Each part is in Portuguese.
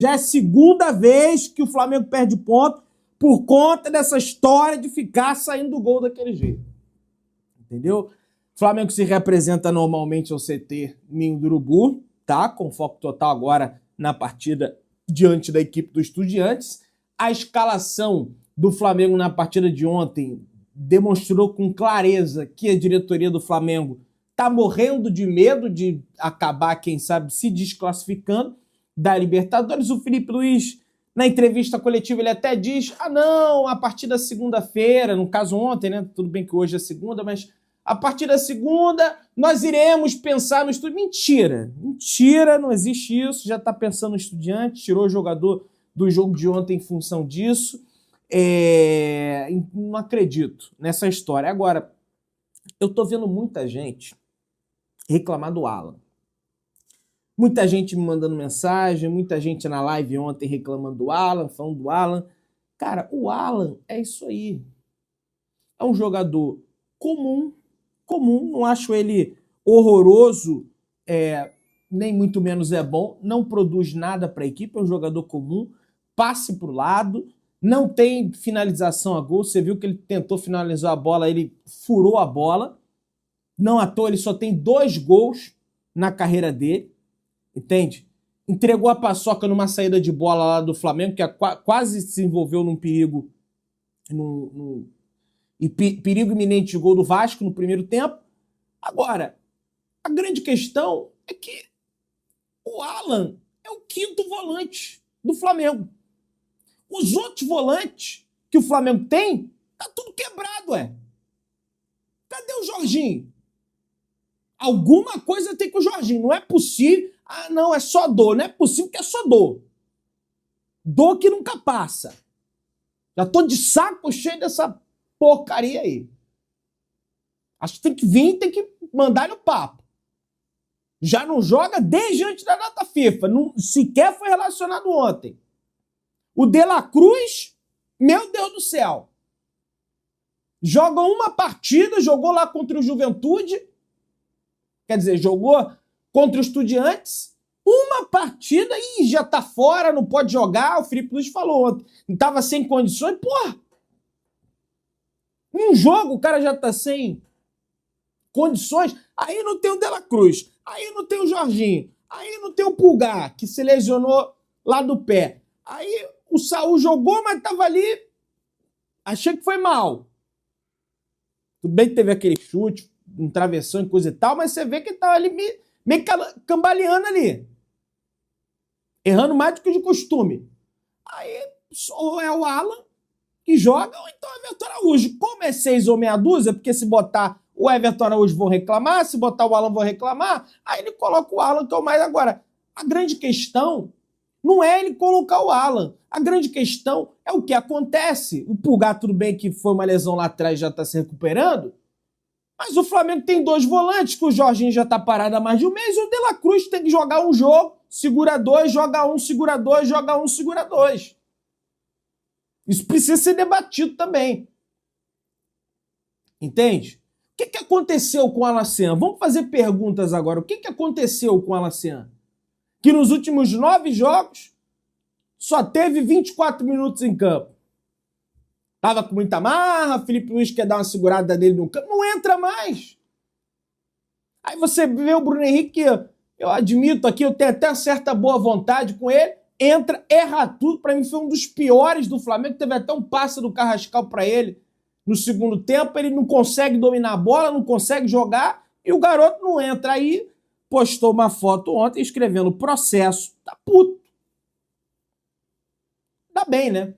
Já é a segunda vez que o Flamengo perde ponto por conta dessa história de ficar saindo do gol daquele jeito. Entendeu? O Flamengo se representa normalmente ao CT Ninho do Urubu, tá? Com foco total agora na partida diante da equipe do Estudiantes. A escalação do Flamengo na partida de ontem demonstrou com clareza que a diretoria do Flamengo tá morrendo de medo de acabar, quem sabe, se desclassificando da Libertadores. O Felipe Luiz, na entrevista coletiva, ele até diz, não, a partir da segunda-feira, no caso ontem, né? Tudo bem que hoje é segunda, mas a partir da segunda nós iremos pensar no Estudiantes. Mentira, mentira, não existe isso, já está pensando no Estudiantes, tirou o jogador do jogo de ontem em função disso. Não acredito nessa história. Agora, eu tô vendo muita gente reclamar do Alan. Muita gente me mandando mensagem, muita gente na live ontem reclamando do Alan, falando do Alan. Cara, o Alan é isso aí. É um jogador comum, não acho ele horroroso, nem muito menos é bom, não produz nada para a equipe, é um jogador comum, passe para o lado, não tem finalização a gol, você viu que ele tentou finalizar a bola, ele furou a bola, não à toa ele só tem 2 gols na carreira dele, entende? Entregou a paçoca numa saída de bola lá do Flamengo, que quase se envolveu num perigo, perigo iminente de gol do Vasco no primeiro tempo. Agora, a grande questão é que o Alan é o 5º volante do Flamengo. Os outros volantes que o Flamengo tem, tá tudo quebrado, Cadê o Jorginho? Alguma coisa tem com o Jorginho. Não é possível. Não, é só dor. Não é possível que é só dor. Dor que nunca passa. Já tô de saco cheio dessa porcaria aí. Acho que tem que vir, tem que mandar no papo. Já não joga desde antes da data FIFA. Não, sequer foi relacionado ontem. O De La Cruz, meu Deus do céu. Joga uma partida, jogou lá contra o Juventude. Quer dizer, jogou contra os Estudiantes. Uma partida e já tá fora, não pode jogar. O Felipe Luiz falou ontem. Não tava sem condições. Porra! Um jogo o cara já tá sem condições. Aí não tem o De La Cruz. Aí não tem o Jorginho. Aí não tem o Pulgar, que se lesionou lá do pé. Aí o Saul jogou, mas tava ali. Achei que foi mal. Tudo bem que teve aquele chute, um travessão e coisa e tal, mas você vê que ele tava ali meio cambaleando ali. Errando mais do que de costume. Aí ou é o Alan que joga, ou então é o Everton Araújo. Como é 6 ou meia dúzia, porque se botar o Everton Araújo vão reclamar, se botar o Alan vão reclamar, aí ele coloca o Alan, que é o mais. Agora, a grande questão não é ele colocar o Alan. A grande questão é o que acontece. O Pulgar, tudo bem que foi uma lesão lá atrás, já está se recuperando, mas o Flamengo tem 2 volantes, que o Jorginho já está parado há mais de um mês, e o De La Cruz tem que jogar um jogo, segura 2, joga 1, segura 2, joga 1, segura 2. Isso precisa ser debatido também. Entende? O que aconteceu com o Alacian? Vamos fazer perguntas agora. O que aconteceu com o Alacian? Que nos últimos 9 jogos só teve 24 minutos em campo. Tava com muita marra, Felipe Luiz quer dar uma segurada dele no campo, não entra mais. Aí você vê o Bruno Henrique, eu admito aqui, eu tenho até certa boa vontade com ele, entra, erra tudo, pra mim foi um dos piores do Flamengo, teve até um passe do Carrascal pra ele no segundo tempo, ele não consegue dominar a bola, não consegue jogar, e o garoto não entra. Aí postou uma foto ontem escrevendo processo, tá puto. Tá bem, né?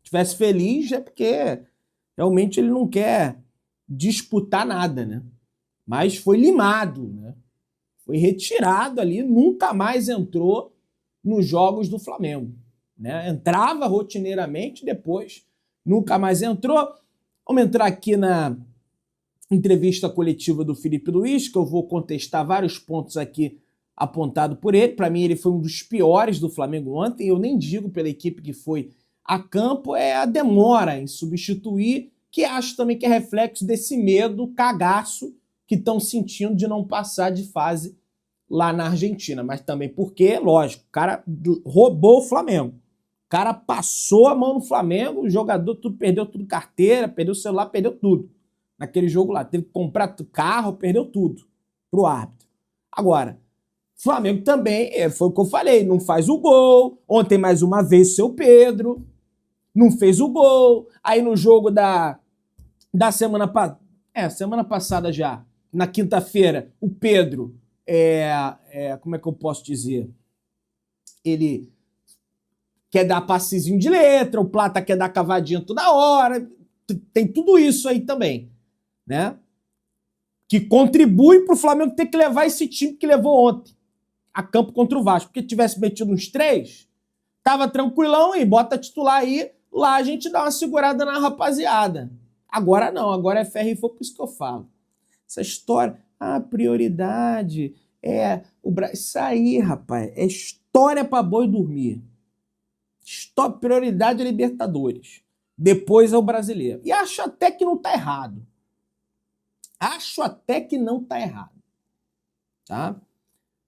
Tivesse feliz é porque realmente ele não quer disputar nada, né? Mas foi limado, né? Foi retirado ali, nunca mais entrou nos jogos do Flamengo, né? Entrava rotineiramente, depois nunca mais entrou. Vamos entrar aqui na entrevista coletiva do Felipe Luiz, que eu vou contestar vários pontos aqui apontados por ele. Para mim, ele foi um dos piores do Flamengo ontem. Eu nem digo pela equipe que foi a campo, é a demora em substituir, que acho também que é reflexo desse medo, cagaço, que estão sentindo de não passar de fase lá na Argentina, mas também porque, lógico, o cara roubou o Flamengo. O cara passou a mão no Flamengo, o jogador perdeu tudo, carteira, perdeu o celular, perdeu tudo. Naquele jogo lá, teve que comprar carro, perdeu tudo pro árbitro. Agora, Flamengo também, foi o que eu falei, não faz o gol. Ontem, mais uma vez, o seu Pedro não fez o gol. Aí no jogo da semana passada já, na quinta-feira, o Pedro, como é que eu posso dizer? Ele quer dar passezinho de letra, o Plata quer dar cavadinha toda hora. Tem tudo isso aí também, né? Que contribui para o Flamengo ter que levar esse time que levou ontem a campo contra o Vasco. Porque tivesse metido uns 3, tava tranquilão e bota titular aí, lá a gente dá uma segurada na rapaziada. Agora não, agora é ferro e fogo, por isso que eu falo. Essa história, prioridade, isso aí, rapaz, é história para boi dormir. Prioridade é Libertadores. Depois é o Brasileiro. E acho até que não tá errado. Tá?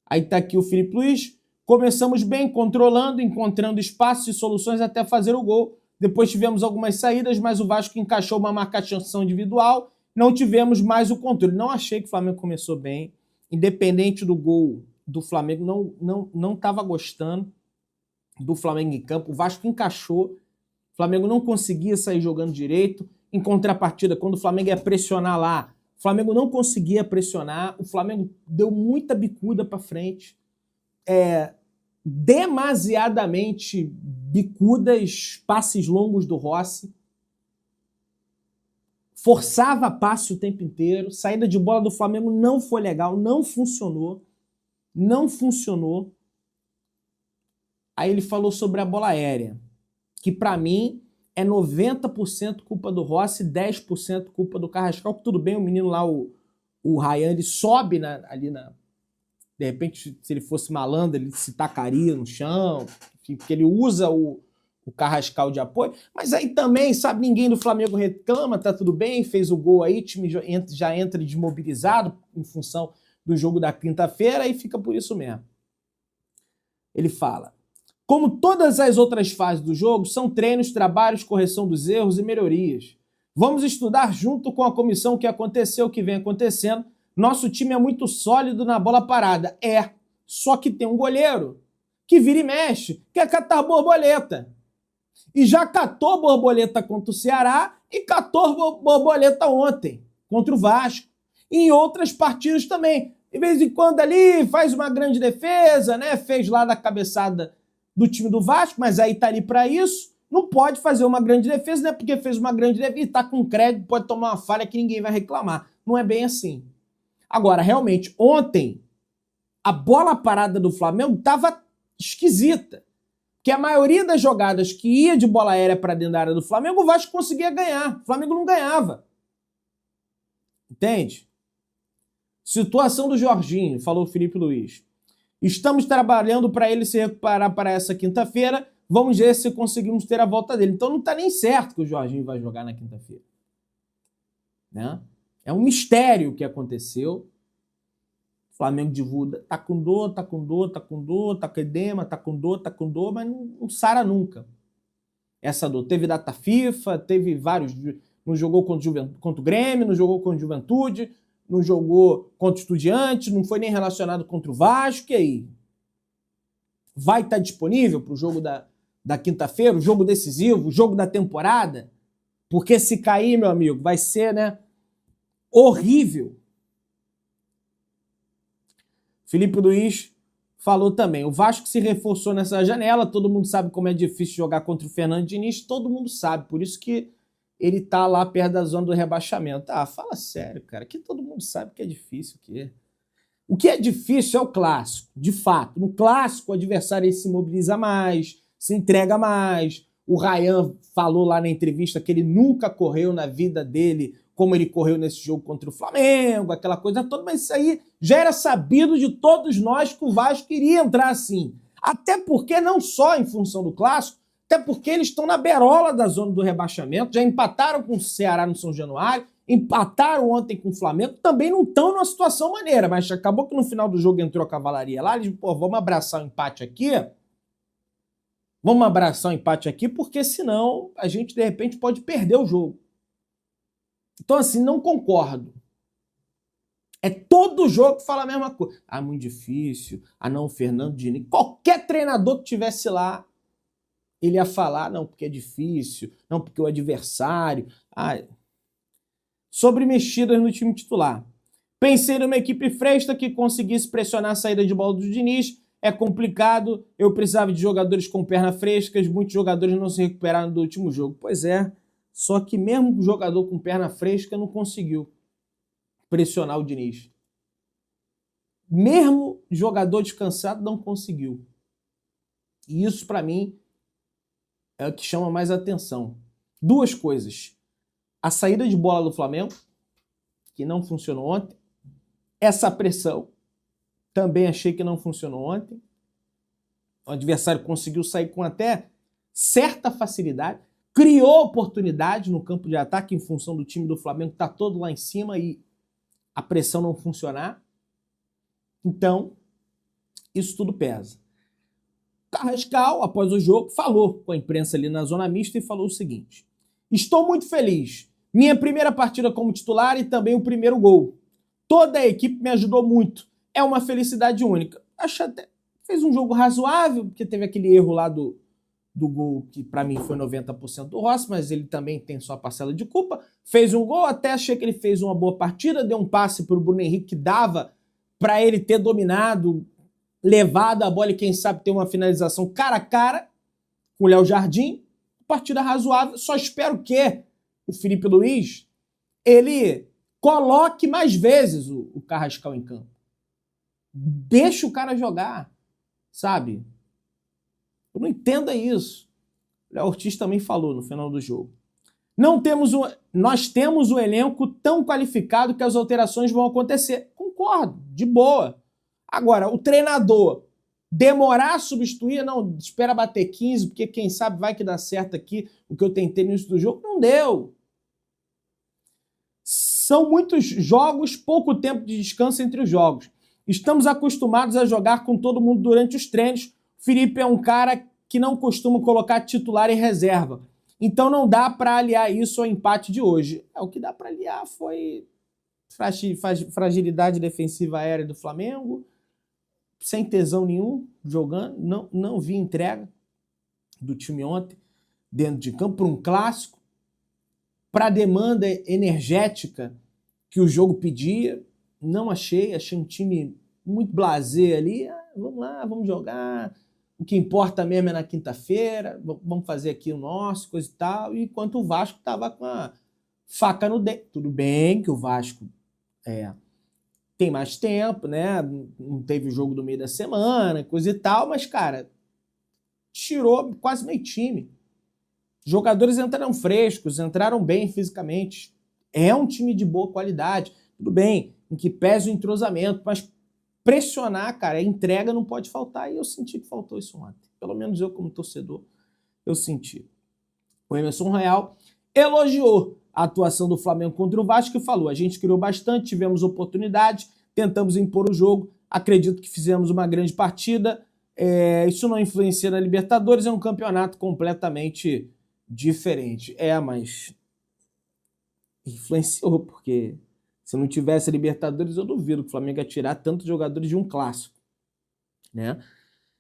Aí tá aqui o Felipe Luiz. Começamos bem, controlando, encontrando espaços e soluções até fazer o gol. Depois tivemos algumas saídas, mas o Vasco encaixou uma marcação individual. Não tivemos mais o controle. Não achei que o Flamengo começou bem. Independente do gol do Flamengo, não estava gostando do Flamengo em campo. O Vasco encaixou. O Flamengo não conseguia sair jogando direito. Em contrapartida, quando o Flamengo ia pressionar lá, o Flamengo não conseguia pressionar. O Flamengo deu muita bicuda para frente. Demasiadamente bicudas, passes longos do Rossi. Forçava passe o tempo inteiro. Saída de bola do Flamengo não foi legal, não funcionou. Aí ele falou sobre a bola aérea, que para mim é 90% culpa do Rossi, 10% culpa do Carrascal. Tudo bem, o menino lá, o Ryan, ele sobe de repente, se ele fosse malandro, ele se tacaria no chão, porque ele usa o Carrascal de apoio. Mas aí também, sabe, ninguém do Flamengo reclama, tá tudo bem, fez o gol aí, o time já entra desmobilizado em função do jogo da quinta-feira e fica por isso mesmo. Ele fala: como todas as outras fases do jogo, são treinos, trabalhos, correção dos erros e melhorias. Vamos estudar junto com a comissão o que aconteceu, o que vem acontecendo. Nosso time é muito sólido na bola parada. Só que tem um goleiro que vira e mexe, quer catar borboleta. E já catou borboleta contra o Ceará e catou borboleta ontem contra o Vasco. E em outras partidas também. De vez em quando ali faz uma grande defesa, né? Fez lá da cabeçada do time do Vasco, mas aí tá ali para isso. Não pode fazer uma grande defesa, né? Porque fez uma grande defesa e tá com crédito, pode tomar uma falha que ninguém vai reclamar. Não é bem assim. Agora, realmente, ontem, a bola parada do Flamengo tava esquisita. Porque a maioria das jogadas que ia de bola aérea para dentro da área do Flamengo, o Vasco conseguia ganhar. O Flamengo não ganhava. Entende? Situação do Jorginho, falou o Felipe Luiz. Estamos trabalhando para ele se recuperar para essa quinta-feira. Vamos ver se conseguimos ter a volta dele. Então não está nem certo que o Jorginho vai jogar na quinta-feira. Né? É um mistério o que aconteceu. O Flamengo divulga, tá com dor, tá com edema, tá com dor, mas não sara nunca. Essa dor. Teve data FIFA, teve vários. Não jogou contra o Grêmio, não jogou contra o Juventude, não jogou contra o Estudiantes, não foi nem relacionado contra o Vasco. E aí? Vai estar disponível para o jogo da quinta-feira, o jogo decisivo, o jogo da temporada? Porque se cair, meu amigo, vai ser, né, horrível. Felipe Luiz falou também, o Vasco se reforçou nessa janela, todo mundo sabe como é difícil jogar contra o Fernando Diniz, todo mundo sabe, por isso que ele tá lá perto da zona do rebaixamento. Fala sério, cara, que todo mundo sabe que é difícil. O que é difícil é o clássico, de fato. No clássico, o adversário se mobiliza mais, se entrega mais. O Ryan falou lá na entrevista que ele nunca correu na vida dele como ele correu nesse jogo contra o Flamengo, aquela coisa toda, mas isso aí já era sabido de todos nós que o Vasco iria entrar assim. Até porque, não só em função do clássico, até porque eles estão na berola da zona do rebaixamento, já empataram com o Ceará no São Januário, empataram ontem com o Flamengo, também não estão numa situação maneira, mas acabou que no final do jogo entrou a cavalaria lá, eles, pô, vamos abraçar o empate aqui, porque senão a gente de repente pode perder o jogo. Então assim, não concordo. É todo jogo que fala a mesma coisa. Ah, muito difícil. Ah, não, o Fernando Diniz. Qualquer treinador que tivesse lá, ele ia falar, não, porque é difícil, não, porque o adversário. Ah, sobre mexidas no time titular. Pensei numa equipe fresca que conseguisse pressionar a saída de bola do Diniz. É complicado, eu precisava de jogadores com perna frescas, muitos jogadores não se recuperaram do último jogo. Pois é, só que mesmo o jogador com perna fresca não conseguiu pressionar o Diniz. Mesmo jogador descansado não conseguiu. E isso, para mim, é o que chama mais atenção. Duas coisas. A saída de bola do Flamengo, que não funcionou ontem. Essa pressão, também achei que não funcionou ontem. O adversário conseguiu sair com até certa facilidade. Criou oportunidade no campo de ataque em função do time do Flamengo que está todo lá em cima e a pressão não funcionar. Então, isso tudo pesa. Carrascal, após o jogo, falou com a imprensa ali na zona mista e falou o seguinte: estou muito feliz. Minha primeira partida como titular e também o primeiro gol. Toda a equipe me ajudou muito. É uma felicidade única. Acho até fez um jogo razoável, porque teve aquele erro lá do gol, que para mim foi 90% do Rossi, mas ele também tem sua parcela de culpa. Fez um gol, até achei que ele fez uma boa partida, deu um passe para o Bruno Henrique que dava para ele ter dominado, levado a bola e quem sabe ter uma finalização cara a cara com o Léo Jardim. Partida razoável. Só espero que o Felipe Luiz ele coloque mais vezes o Carrascal em campo. Deixa o cara jogar, sabe? Eu não entendo isso. O Léo Ortiz também falou no final do jogo. Nós temos um elenco tão qualificado que as alterações vão acontecer. Concordo, de boa. Agora, o treinador demorar a substituir, não, espera bater 15, porque quem sabe vai que dá certo aqui. O que eu tentei no início do jogo, não deu. São muitos jogos, pouco tempo de descanso entre os jogos. Estamos acostumados a jogar com todo mundo durante os treinos. O Felipe é um cara que não costuma colocar titular em reserva. Então não dá para aliar isso ao empate de hoje. O que dá para aliar foi fragilidade defensiva aérea do Flamengo, sem tesão nenhum, jogando. Não vi entrega do time ontem dentro de campo para um clássico, para a demanda energética que o jogo pedia. Não achei um time muito blasé ali. Vamos lá, vamos jogar. O que importa mesmo é na quinta-feira, vamos fazer aqui o nosso, coisa e tal. Enquanto o Vasco estava com a faca no dente. Tudo bem que o Vasco tem mais tempo, né? Não teve o jogo do meio da semana, coisa e tal, mas, cara, tirou quase meio time. Os jogadores entraram frescos, entraram bem fisicamente. É um time de boa qualidade. Tudo bem, em que pese o entrosamento, mas pressionar, cara, a entrega não pode faltar. E eu senti que faltou isso ontem. Pelo menos eu, como torcedor, eu senti. O Emerson Royal elogiou a atuação do Flamengo contra o Vasco e falou: a gente criou bastante, tivemos oportunidades, tentamos impor o jogo, acredito que fizemos uma grande partida. Isso não influencia na Libertadores, é um campeonato completamente diferente. Mas influenciou, porque se não tivesse Libertadores, eu duvido que o Flamengo ia tirar tantos jogadores de um clássico, né?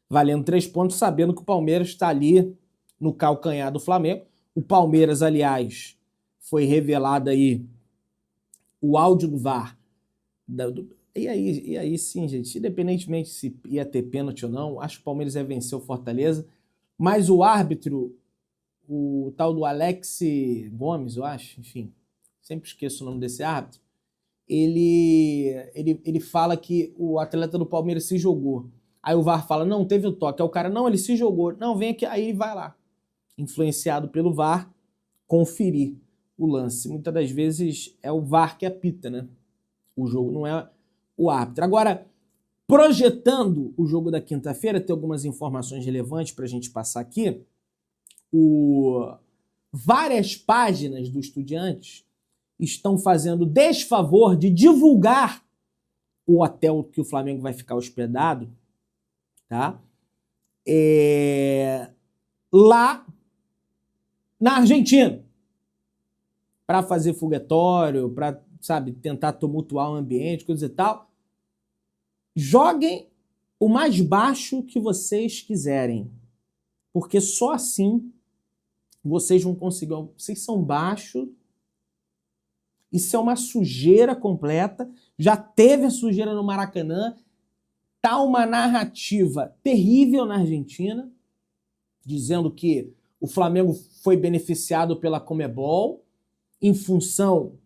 Valendo 3 pontos, sabendo que o Palmeiras está ali no calcanhar do Flamengo. O Palmeiras, aliás, foi revelado aí o áudio do VAR. E aí sim, gente, independentemente se ia ter pênalti ou não, acho que o Palmeiras ia vencer o Fortaleza, mas o árbitro, o tal do Alex Gomes, eu acho, enfim, sempre esqueço o nome desse árbitro, ele fala que o atleta do Palmeiras se jogou. Aí o VAR fala, não, teve o toque. Aí o cara, não, ele se jogou. Não, vem aqui. Aí ele vai lá, influenciado pelo VAR, conferir o lance. Muitas das vezes é o VAR que apita, né? O jogo, não é o árbitro. Agora, projetando o jogo da quinta-feira, tem algumas informações relevantes para a gente passar aqui. Várias páginas do Estudiantes estão fazendo desfavor de divulgar o hotel que o Flamengo vai ficar hospedado, tá? Lá na Argentina, para fazer foguetório, para, sabe, tentar tumultuar o ambiente, coisa e tal. Joguem o mais baixo que vocês quiserem, porque só assim vocês vão conseguir. Vocês são baixos, isso é uma sujeira completa. Já teve a sujeira no Maracanã, tá uma narrativa terrível na Argentina, dizendo que o Flamengo foi beneficiado pela Conmebol em função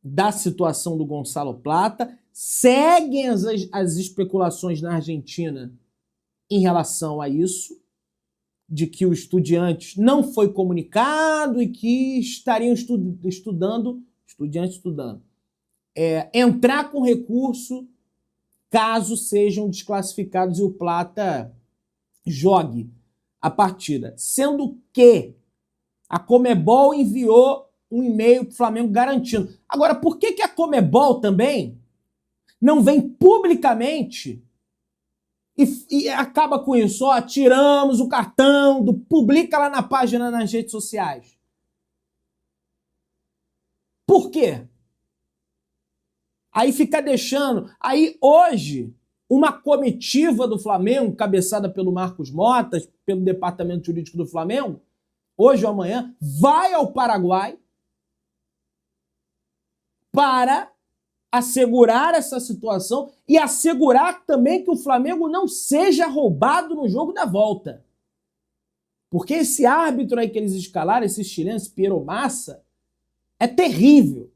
da situação do Gonçalo Plata. Seguem as especulações na Argentina em relação a isso, de que o Estudiantes não foi comunicado e que estariam estudando, entrar com recurso caso sejam desclassificados e o Plata jogue a partida. Sendo que a Conmebol enviou um e-mail para o Flamengo garantindo. Agora, por que a Conmebol também não vem publicamente e acaba com isso? Ó, tiramos o cartão, publica lá na página nas redes sociais. Por quê? Aí fica deixando. Aí hoje, uma comitiva do Flamengo, cabeçada pelo Marcos Motas, pelo departamento jurídico do Flamengo, hoje ou amanhã, vai ao Paraguai para assegurar essa situação e assegurar também que o Flamengo não seja roubado no jogo da volta. Porque esse árbitro aí que eles escalaram, esse chileno, esse Piero Massa, é terrível.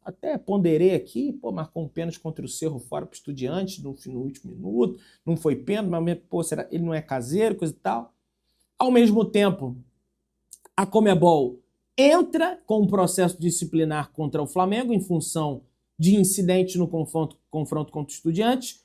Até ponderei aqui, marcou um pênalti contra o Cerro fora para o Estudiantes no último minuto, não foi pênalti, mas será, ele não é caseiro, coisa e tal. Ao mesmo tempo, a Conmebol entra com um processo disciplinar contra o Flamengo em função de incidente no confronto contra o Estudiantes.